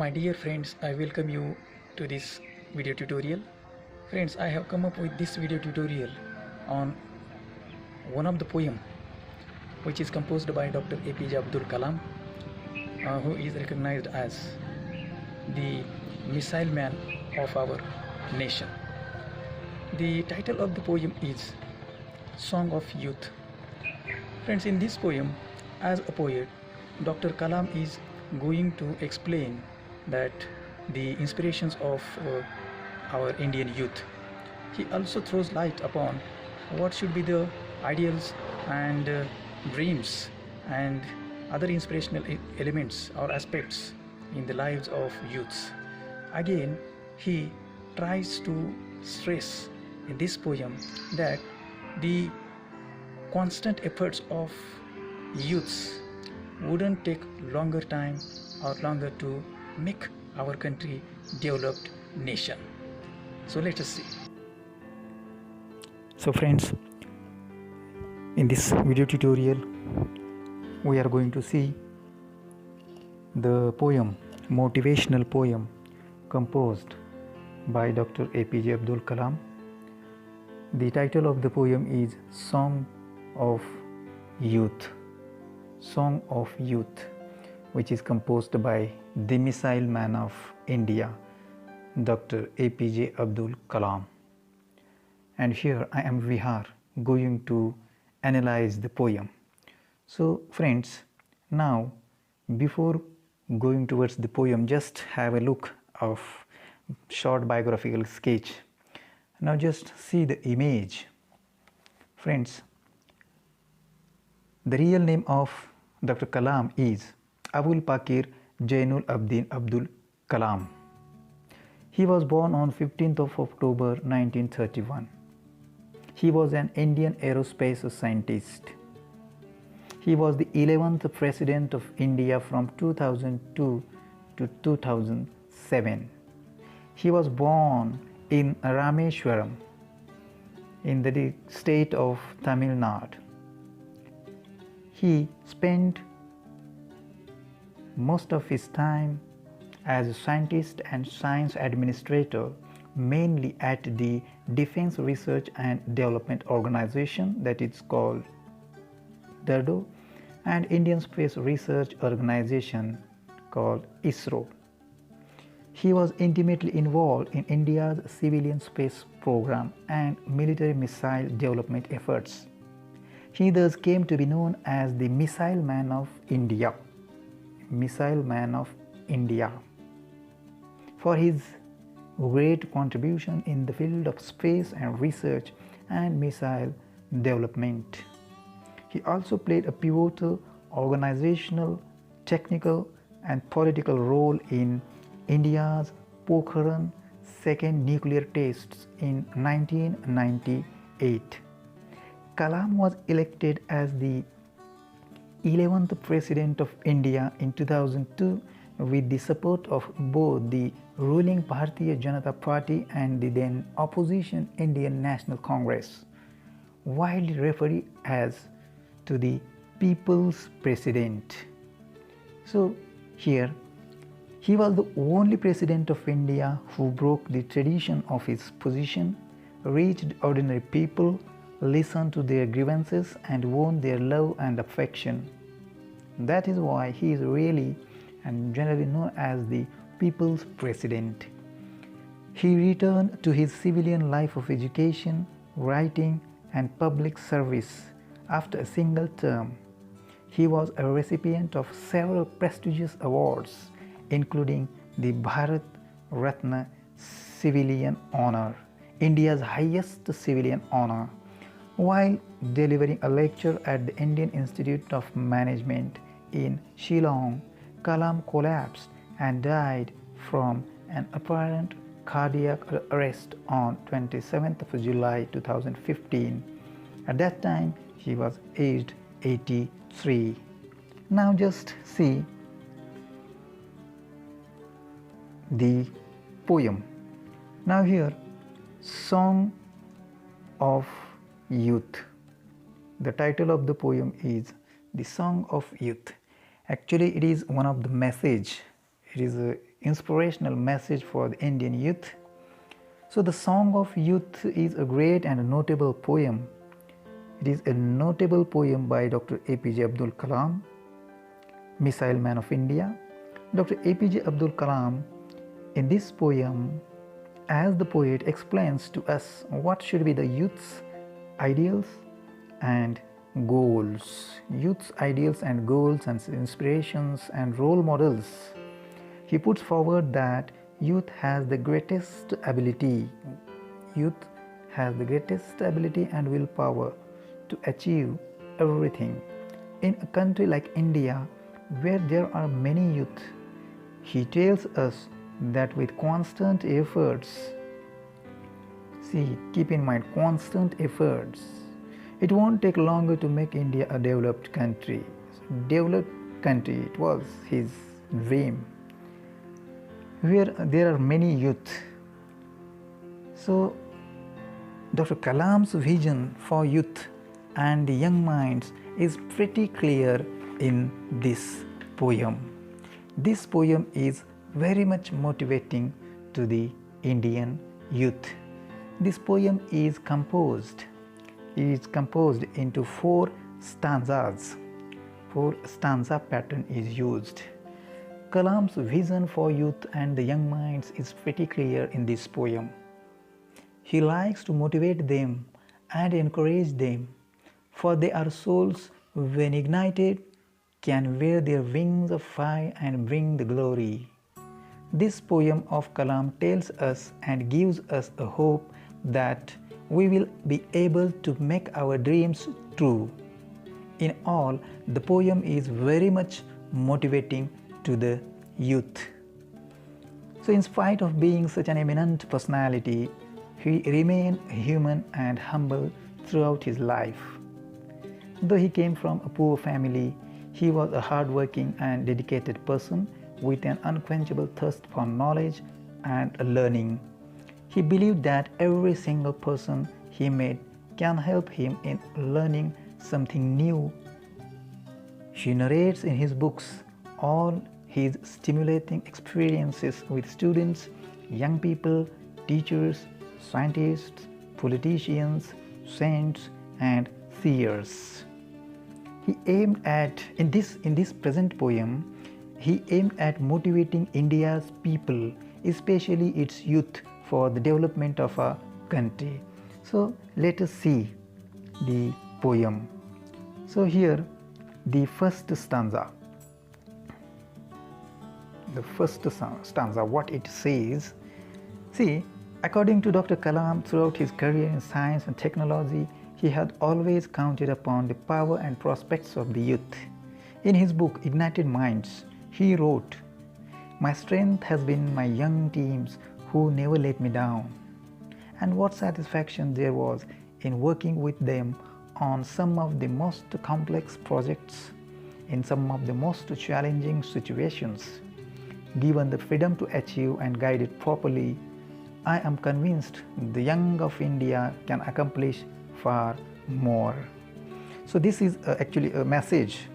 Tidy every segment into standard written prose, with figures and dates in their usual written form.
My dear friends, I welcome you to this video tutorial. Friends, I have come up with this video tutorial on one of the poem which is composed by Dr. APJ Abdul Kalam, who is recognized as the missile man of our nation. The title of the poem is Song of Youth. Friends, in this poem, as a poet, Dr. Kalam is going to explain that the inspirations of our Indian youth. He also throws light upon what should be the ideals and dreams and other inspirational elements or aspects in the lives of youths. Again, he tries to stress in this poem that the constant efforts of youths wouldn't take longer time or longer to make our country developed nation. So let us see. So friends, in this video tutorial we are going to see the poem, motivational poem composed by Dr. APJ Abdul Kalam. The title of the poem is Song of Youth. Song of Youth, which is composed by the missile man of India, Dr. APJ Abdul Kalam. And here I am Vihar going to analyze the poem. So friends, now before going towards the poem, just have a look of short biographical sketch. Now just see the image. Friends, the real name of Dr. Kalam is Abul Pakir Jainul Abdin Abdul Kalam. He was born on 15th of October 1931. He was an Indian aerospace scientist. He was the 11th President of India from 2002 to 2007. He was born in Rameswaram in the state of Tamil Nadu. He spent most of his time as a scientist and science administrator, mainly at the Defense Research and Development Organization, that is called DRDO, and Indian Space Research Organization called ISRO. He was intimately involved in India's civilian space program and military missile development efforts. He thus came to be known as the Missile Man of India. Missile Man of India, for his great contribution in the field of space and research and missile development. He also played a pivotal organizational, technical and political role in India's Pokhran second nuclear tests in 1998. Kalam was elected as the 11th President of India in 2002 with the support of both the ruling Bharatiya Janata Party and the then opposition Indian National Congress, widely referred as to the People's President. So here, he was the only President of India who broke the tradition of his position, reached ordinary people, listened to their grievances and won their love and affection. That is why he is really and generally known as the People's President. He returned to his civilian life of education, writing and public service after a single term. He was a recipient of several prestigious awards, including the Bharat Ratna Civilian Honor, India's highest civilian honor. While delivering a lecture at the Indian Institute of Management in Shillong, Kalam collapsed and died from an apparent cardiac arrest on 27th of July 2015. At that time, he was aged 83. Now just see the poem. Now here, Song of Youth. The title of the poem is The Song of Youth. Actually, it is one of the message. It is inspirational message for the Indian youth. So the Song of Youth is a great and notable poem. It is a notable poem by Dr. APJ Abdul Kalam, Missile Man of India. Dr. APJ Abdul Kalam, in this poem, as the poet, explains to us what should be the youth's ideals and goals. Youth's ideals and goals and inspirations and role models. He puts forward that youth has the greatest ability. Youth has the greatest ability and willpower to achieve everything. In a country like India, where there are many youth, he tells us that with constant efforts, keep in mind, constant efforts, it won't take longer to make India a developed country. Developed country, it was his dream, where there are many youth. So Dr. Kalam's vision for youth and young minds is pretty clear in this poem. This poem is very much motivating to the Indian youth. This poem is composed into 4 stanzas. 4 stanza pattern is used. Kalam's vision for youth and the young minds is pretty clear in this poem. He likes to motivate them and encourage them, for their souls, when ignited, can wear their wings of fire and bring the glory. This poem of Kalam tells us and gives us a hope that we will be able to make our dreams true. In all, the poem is very much motivating to the youth. So in spite of being such an eminent personality, he remained human and humble throughout his life. Though he came from a poor family, he was a hardworking and dedicated person with an unquenchable thirst for knowledge and learning. He believed that every single person he met can help him in learning something new. He narrates in his books all his stimulating experiences with students, young people, teachers, scientists, politicians, saints, and seers. He aimed at, in this present poem, he aimed at motivating India's people, especially its youth, for the development of a country. So let us see the poem. So here, the first stanza. The first stanza, what it says. See, according to Dr. Kalam, throughout his career in science and technology, he had always counted upon the power and prospects of the youth. In his book, Ignited Minds, he wrote, "My strength has been my young teams who never let me down." And what satisfaction there was in working with them on some of the most complex projects, in some of the most challenging situations. Given the freedom to achieve and guide it properly, I am convinced the young of India can accomplish far more. So this is actually a message.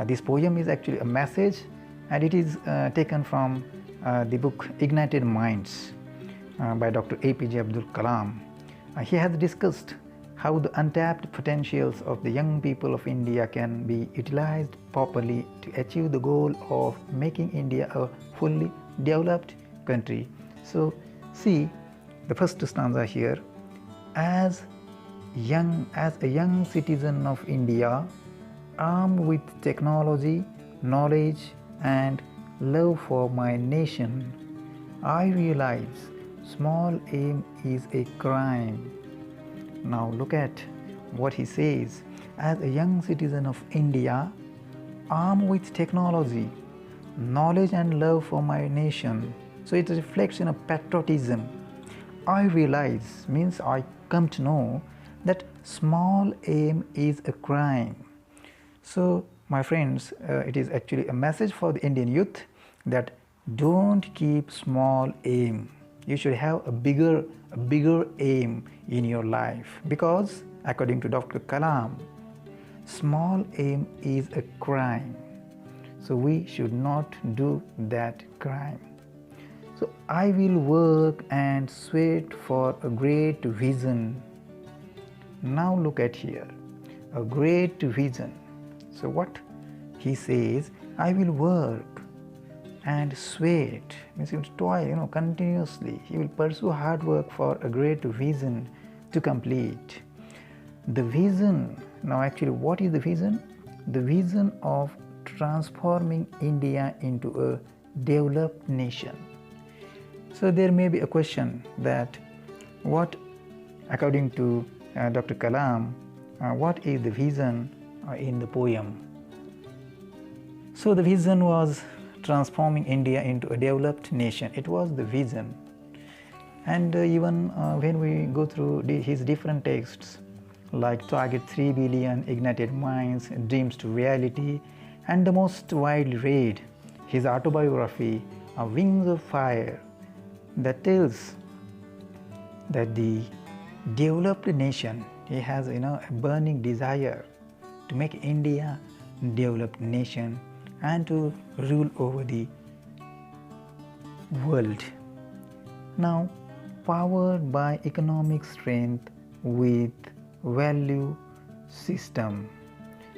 This poem is actually a message, and it is taken from the book Ignited Minds by Dr. APJ Abdul Kalam. He has discussed how the untapped potentials of the young people of India can be utilized properly to achieve the goal of making India a fully developed country. So see the first stanza here. As a young citizen of India, armed with technology, knowledge, and love for my nation, I realize small aim is a crime. Now look at what he says. As a young citizen of India, armed with technology, knowledge, and love for my nation. So it's a reflection of patriotism. I realize means I come to know that small aim is a crime. So my friends, it is actually a message for the Indian youth that don't keep small aim. You should have a bigger aim in your life, because according to Dr. Kalam, small aim is a crime. So we should not do that crime. So I will work and sweat for a great vision. Now look at here, a great vision. So what he says, I will work and sweat, means he will toil, continuously. He will pursue hard work for a great vision to complete. The vision, now actually what is the vision? The vision of transforming India into a developed nation. So there may be a question that what, according to Dr. Kalam, what is the vision in the poem? So the vision was transforming India into a developed nation. It was the vision. And even when we go through his different texts, like Target 3 Billion, Ignited Minds, Dreams to Reality, and the most widely read, his autobiography, Wings of Fire, that tells that the developed nation, he has a burning desire to make India a developed nation and to rule over the world. Now, powered by economic strength with value system.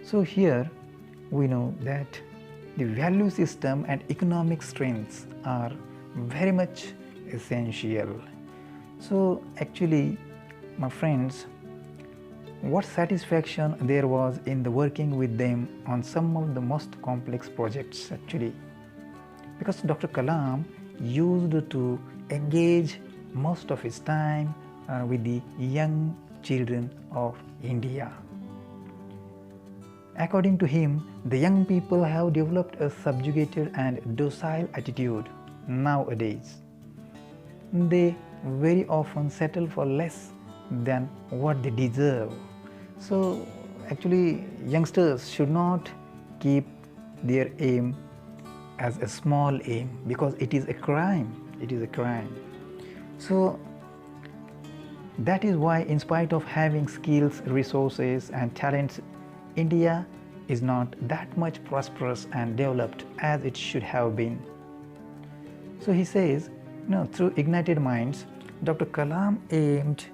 So here we know that the value system and economic strengths are very much essential. So actually, my friends, what satisfaction there was in the working with them on some of the most complex projects actually, because Dr. Kalam used to engage most of his time with the young children of India. According to him, the young people have developed a subjugated and docile attitude nowadays. They very often settle for less than what they deserve. So actually, youngsters should not keep their aim as a small aim, because it is a crime. It is a crime. So that is why, in spite of having skills, resources and talents, India is not that much prosperous and developed as it should have been. So he says, through Ignited Minds, Dr. Kalam aimed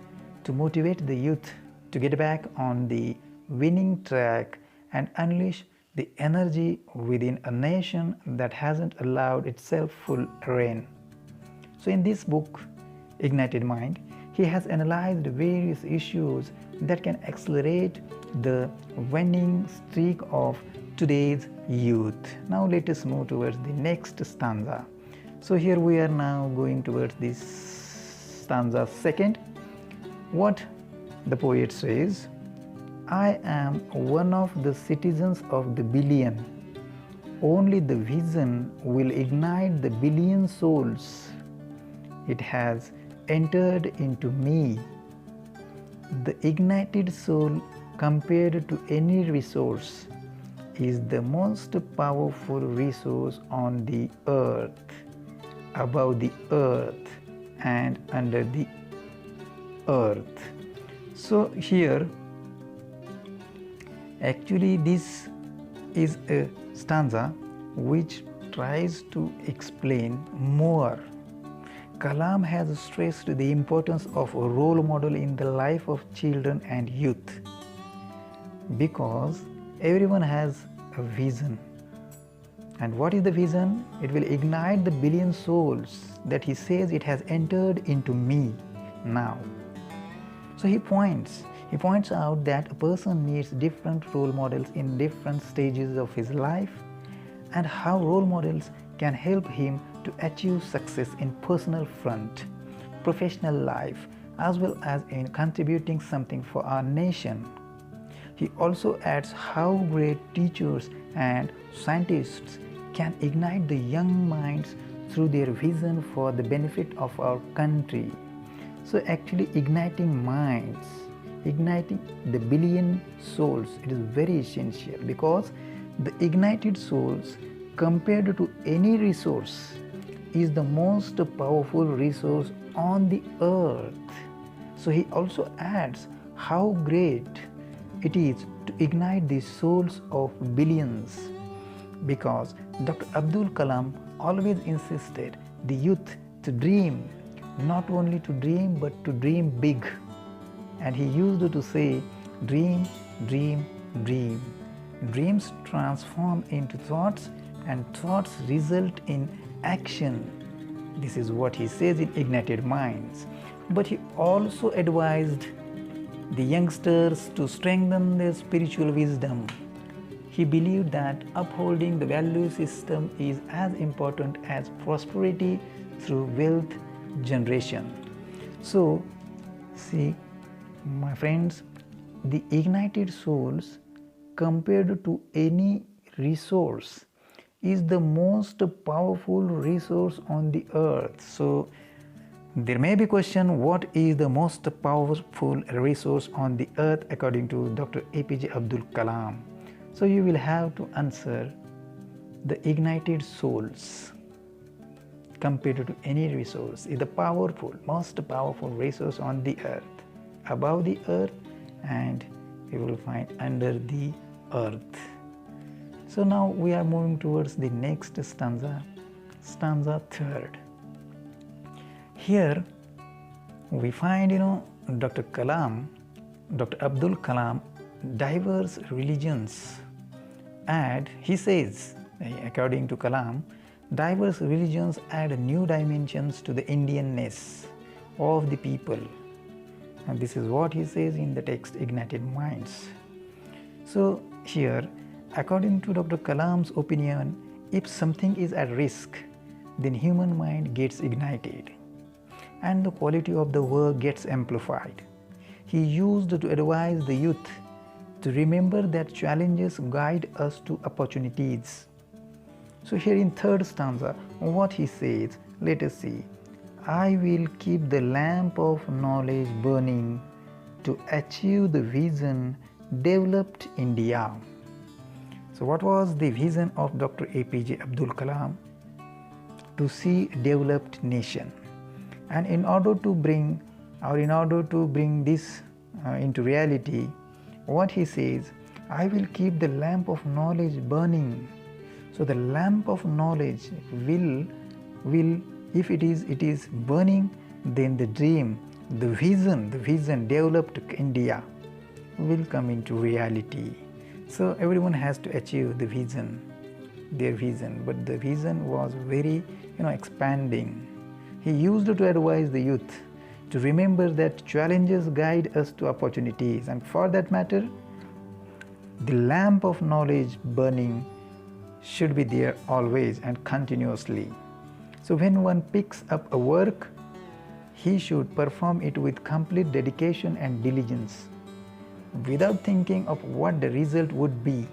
to motivate the youth to get back on the winning track and unleash the energy within a nation that hasn't allowed itself full reign. So in this book, Ignited Mind, he has analyzed various issues that can accelerate the winning streak of today's youth. Now let us move towards the next stanza. So here we are now going towards this stanza second. What the poet says, I am one of the citizens of the billion. Only the vision will ignite the billion souls. It has entered into me. The ignited soul, compared to any resource, is the most powerful resource on the earth, above the earth and under the earth. So here actually this is a stanza which tries to explain more. Kalam has stressed the importance of a role model in the life of children and youth, because everyone has a vision. And what is the vision? It will ignite the billion souls that he says it has entered into me now. So he points out that a person needs different role models in different stages of his life, and how role models can help him to achieve success in personal front, professional life, as well as in contributing something for our nation. He also adds how great teachers and scientists can ignite the young minds through their vision for the benefit of our country. So actually igniting minds, igniting the billion souls, it is very essential, because the ignited souls, compared to any resource, is the most powerful resource on the earth. So he also adds how great it is to ignite the souls of billions, because Dr. Abdul Kalam always insisted the youth to dream, not only to dream but to dream big. And he used to say, dream, dream, dream. Dreams transform into thoughts and thoughts result in action. This is what he says in Ignited Minds. But he also advised the youngsters to strengthen their spiritual wisdom. He believed that upholding the value system is as important as prosperity through wealth generation. So, see, my friends, the ignited souls, compared to any resource, is the most powerful resource on the earth. So, there may be a question, what is the most powerful resource on the earth according to Dr. APJ Abdul Kalam? So you will have to answer the ignited souls compared to any resource is the most powerful resource on the earth, above the earth, and you will find under the earth. So now we are moving towards the next stanza, stanza 3rd. Here we find, Dr. Abdul Kalam, diverse religions, and he says, according to Kalam, diverse religions add new dimensions to the Indianness of the people. And this is what he says in the text Ignited Minds. So here, according to Dr. Kalam's opinion, if something is at risk, then human mind gets ignited and the quality of the work gets amplified. He used to advise the youth to remember that challenges guide us to opportunities. So here in 3rd stanza, what he says, let us see. I will keep the lamp of knowledge burning to achieve the vision, developed India. So what was the vision of Dr. APJ Abdul Kalam? To see developed nation. And in order to bring this into reality, what he says, I will keep the lamp of knowledge burning. So the lamp of knowledge will if it is burning, then the dream, the vision developed India will come into reality. So everyone has to achieve the vision, their vision, but the vision was very expanding. He used to advise the youth to remember that challenges guide us to opportunities, and for that matter, the lamp of knowledge burning should be there always and continuously. So when one picks up a work, he should perform it with complete dedication and diligence, without thinking of what the result would be.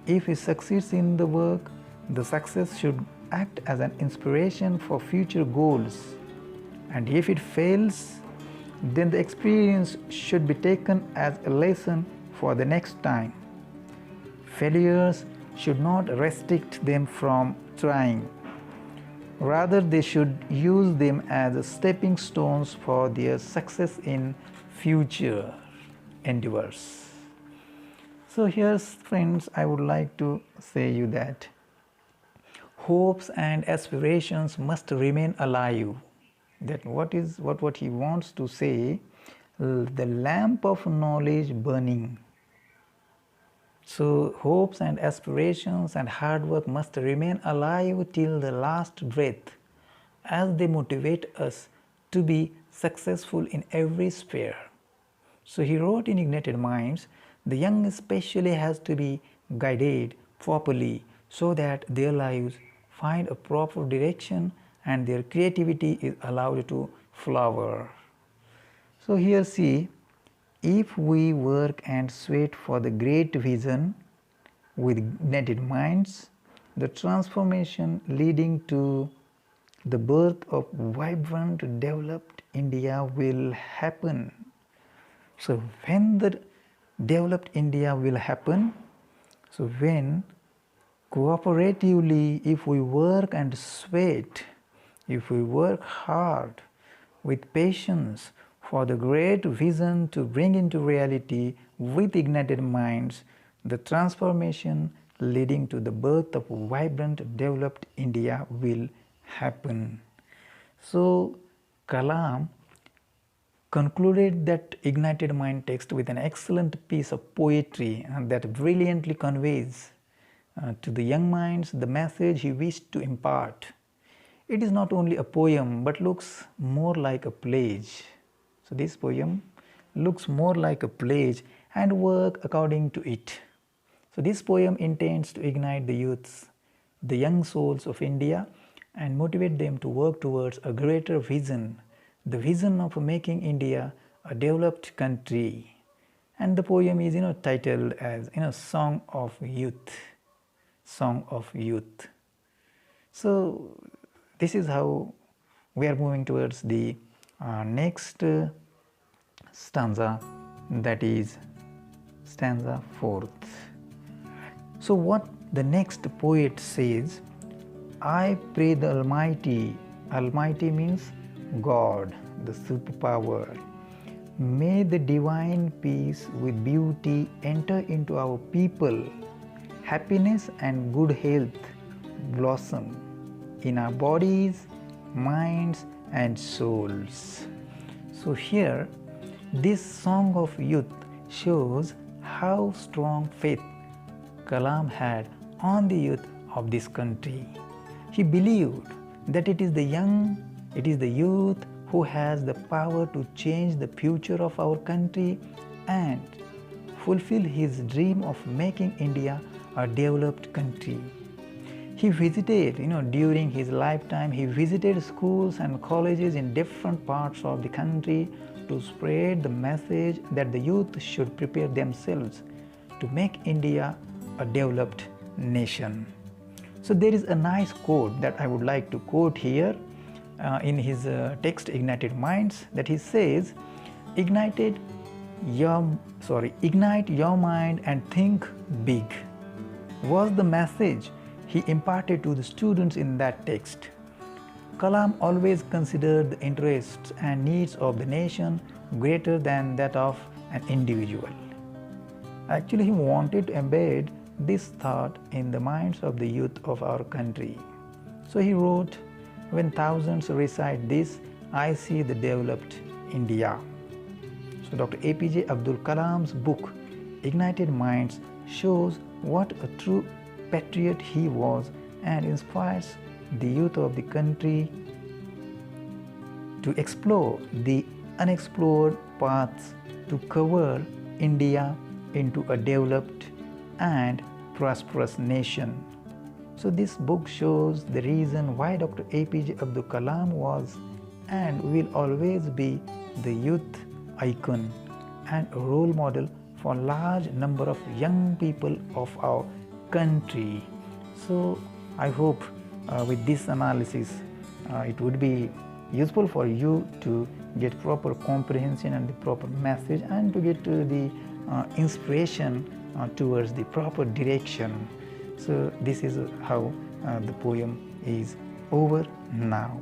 If he succeeds in the work, the success should act as an inspiration for future goals. And if it fails, then the experience should be taken as a lesson for the next time. Failures should not restrict them from trying. Rather, they should use them as stepping stones for their success in future endeavors. So here, friends, I would like to say you that hopes and aspirations must remain alive. That what he wants to say, the lamp of knowledge burning. So hopes and aspirations and hard work must remain alive till the last breath, as they motivate us to be successful in every sphere. So he wrote in Ignited Minds, the young especially has to be guided properly so that their lives find a proper direction and their creativity is allowed to flower. So here see, if we work and sweat for the great vision with ignited minds, the transformation leading to the birth of vibrant, developed India will happen. So when the developed India will happen, so when cooperatively, if we work and sweat, if we work hard with patience for the great vision to bring into reality with ignited minds, the transformation leading to the birth of vibrant, developed India will happen. So Kalam concluded that ignited mind text with an excellent piece of poetry that brilliantly conveys to the young minds the message he wished to impart. It is not only a poem but looks more like a pledge. So this poem looks more like a pledge and work according to it. So this poem intends to ignite the youths, the young souls of India, and motivate them to work towards a greater vision, the vision of making India a developed country. And the poem is titled as Song of Youth. Song of Youth. So this is how we are moving towards the next stanza, that is stanza 4th. So what the next poet says, I pray the Almighty, Almighty means God, the superpower, may the divine peace with beauty enter into our people, happiness and good health blossom in our bodies, minds and souls. So here this song of youth shows how strong faith Kalam had on the youth of this country. He believed that it is the youth who has the power to change the future of our country and fulfill his dream of making India a developed country. He visited, during his lifetime, he visited schools and colleges in different parts of the country to spread the message that the youth should prepare themselves to make India a developed nation. So there is a nice quote that I would like to quote here in his text Ignited Minds, that he says, ignite your mind and think big, was the message he imparted to the students in that text. Kalam always considered the interests and needs of the nation greater than that of an individual. Actually, he wanted to embed this thought in the minds of the youth of our country. So he wrote, when thousands recite this, I see the developed India. So Dr. APJ Abdul Kalam's book, Ignited Minds, shows what a true patriot he was and inspires the youth of the country to explore the unexplored paths to cover India into a developed and prosperous nation. So this book shows the reason why Dr. APJ Abdul Kalam was and will always be the youth icon and a role model for a large number of young people of our country. So I hope with this analysis it would be useful for you to get proper comprehension and the proper message and to get the inspiration towards the proper direction. So this is how the poem is over now.